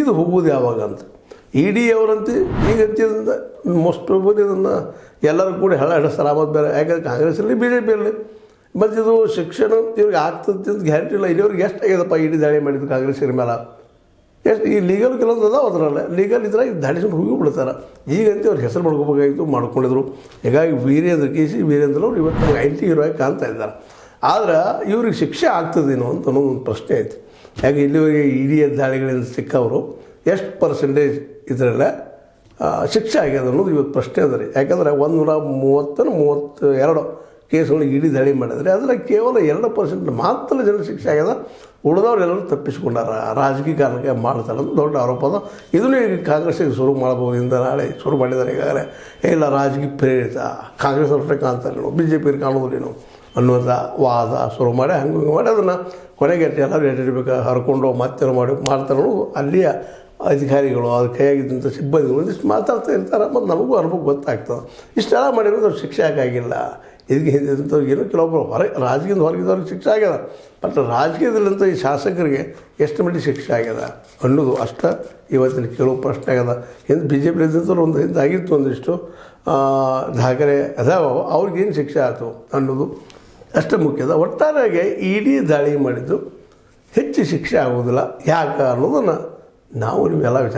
ಇದು ಹೋಗೋದು ಯಾವಾಗ ಅಂತ ಇಡಿ ಅವರಂತೆ ಈಗಂತಿದ್ರಿಂದ ಮೋಸ್ಟ್ ಪ್ರಾಬಬ್ಲಿ ಇದನ್ನು ಎಲ್ಲರೂ ಕೂಡ ಹೆಳಿಸ್ತಾರೆ. ಆಮೇಲೆ ಬೇರೆ ಯಾಕಂದ್ರೆ ಕಾಂಗ್ರೆಸ್ಸಲ್ಲಿ ಬಿ ಜೆ ಪಿಯಲ್ಲಿ ಮತ್ತು ಇದು ಶಿಕ್ಷಣ ಇವ್ರಿಗೆ ಆಗ್ತದೆ ಅಂತ ಗ್ಯಾರಂಟಿ ಇಲ್ಲ. ಇಲ್ಲಿಯವ್ರಿಗೆ ಎಷ್ಟು ಆಗ್ಯದಪ್ಪ ಇಡಿ ದಾಳಿ ಮಾಡಿದ್ದು ಕಾಂಗ್ರೆಸ್ಸಿನ ಮೇಲೆ ಎಷ್ಟು ಈ ಲೀಗಲ್ ಕೆಲವೊಂದು ಅದಾವ ಅದರಲ್ಲ ಲೀಗಲ್ ಇದ್ರಾಗ ದಾಳಿಸ್ಕೊಂಡು ಹೋಗಿ ಬಿಡ್ತಾರೆ. ಈಗಂತೂ ಅವ್ರ ಹೆಸರು ಮಾಡ್ಕೋಬೇಕಾಗಿತ್ತು ಮಾಡ್ಕೊಂಡಿದ್ರು. ಹೀಗಾಗಿ ವೀರೇಂದ್ರ ವೀರೇಂದ್ರ ಅವರು ಇವತ್ತು ನಮ್ಗೆ ಆ್ಯಂಟಿ ಹೀರೋ ಆಗಿ ಕಾಣ್ತಾ ಇದ್ದಾರೆ. ಆದ್ರೆ ಇವ್ರಿಗೆ ಶಿಕ್ಷೆ ಆಗ್ತದೇನೋ ಅಂತ ಅನ್ನೋದು ಒಂದು ಪ್ರಶ್ನೆ ಐತಿ. ಯಾಕೆ ಇಲ್ಲಿವರೆಗೆ ಇಡೀ ದಾಳಿಗಳಿಂದ ಸಿಕ್ಕವರು ಎಷ್ಟು ಪರ್ಸೆಂಟೇಜ್ ಇದರಲ್ಲೇ ಶಿಕ್ಷೆ ಆಗ್ಯದ ಅನ್ನೋದು ಇವತ್ತು ಪ್ರಶ್ನೆ ಅದ ರೀ. ಯಾಕಂದರೆ 132 ಕೇಸ್ಗಳಿಗೆ ಇಡೀ ದಾಳಿ ಮಾಡಿದರೆ ಅದರ ಕೇವಲ 2% ಮಾತ್ರ ಜನ ಶಿಕ್ಷೆ ಆಗ್ಯದ. ಉಳಿದವ್ರೆಲ್ಲರೂ ತಪ್ಪಿಸ್ಕೊಂಡಾರ ರಾಜಕೀಯ ಕಾರಣಕ್ಕೆ ಮಾಡ್ತಾರೆ ಅಂತ ದೊಡ್ಡ ಆರೋಪ ಅದ. ಇದನ್ನು ಈಗ ಕಾಂಗ್ರೆಸ್ಸಿಗೆ ಶುರು ಮಾಡ್ಬೋದು ಇಂದ ನಾಳೆ ಶುರು ಮಾಡಿದ್ದಾರೆ. ಈಗಾಗಲೇ ಇಲ್ಲ ರಾಜಕೀಯ ಪ್ರೇರಿತ ಕಾಂಗ್ರೆಸ್ ಅವ್ರಷ್ಟೇ ಕಾಣ್ತಾರೇನೋ ಬಿ ಜೆ ಪಿ ಕಾಣೋದಿಲ್ಲೇನೋ ಅನ್ನುವಂಥ ವಾದ ಶುರು ಮಾಡಿ ಹಂಗೆ ಮಾಡಿ ಅದನ್ನು ಕೊನೆಗೆ ಎಲ್ಲರೂ ಎಟ್ಟಿಡ್ಬೇಕು ಹರ್ಕೊಂಡು ಮತ್ತೆ ಮಾಡ್ತಾರೋ ಅಲ್ಲಿಯ ಅಧಿಕಾರಿಗಳು ಅದ್ರ ಕೈಯಾಗಿದ್ದಂಥ ಸಿಬ್ಬಂದಿಗಳು ಒಂದಿಷ್ಟು ಮಾತಾಡ್ತಾ ಇರ್ತಾರೆ. ಮತ್ತು ನಮಗೂ ಅನುಭವ ಗೊತ್ತಾಗ್ತದೆ. ಇಷ್ಟೆಲ್ಲ ಮಾಡಿರೋದು ಅವ್ರು ಶಿಕ್ಷೆ ಆಗಾಗಿಲ್ಲ. ಇದಕ್ಕೆ ಹಿಂದಿದ್ದಂಥವ್ರಿಗೆ ಏನೋ ಕೆಲವೊಬ್ಬರು ರಾಜಕೀಯದ ಹೊರಗಿದ್ದವ್ರಿಗೆ ಶಿಕ್ಷೆ ಆಗ್ಯದ. ಬಟ್ ರಾಜಕೀಯದಲ್ಲಂತ ಈ ಶಾಸಕರಿಗೆ ಎಷ್ಟು ಮಟ್ಟಿಗೆ ಶಿಕ್ಷೆ ಆಗ್ಯದ ಅನ್ನೋದು ಅಷ್ಟು ಇವತ್ತಿನ ಕೆಲವು ಪ್ರಶ್ನೆ ಆಗ್ಯದ. ಹಿಂದೆ ಬಿ ಜೆ ಪಿ ಇದ್ದಂಥವ್ರು ಒಂದು ಹಿಂದೆ ಆಗಿತ್ತು ಒಂದಿಷ್ಟು ದಾಖಲೆ ಅದಾವ ಅವ್ರಿಗೇನು ಶಿಕ್ಷೆ ಆಯಿತು ಅನ್ನೋದು ಅಷ್ಟು ಮುಖ್ಯದ. ಒಟ್ಟಾರೆಯಾಗಿ ಇಡೀ ದಾಳಿ ಮಾಡಿದ್ದು ಹೆಚ್ಚು ಶಿಕ್ಷೆ ಆಗೋದಿಲ್ಲ ಯಾಕೆ ಅನ್ನೋದನ್ನು ನಾವು ನೀವೆಲ್ಲ ವಿಚಾರ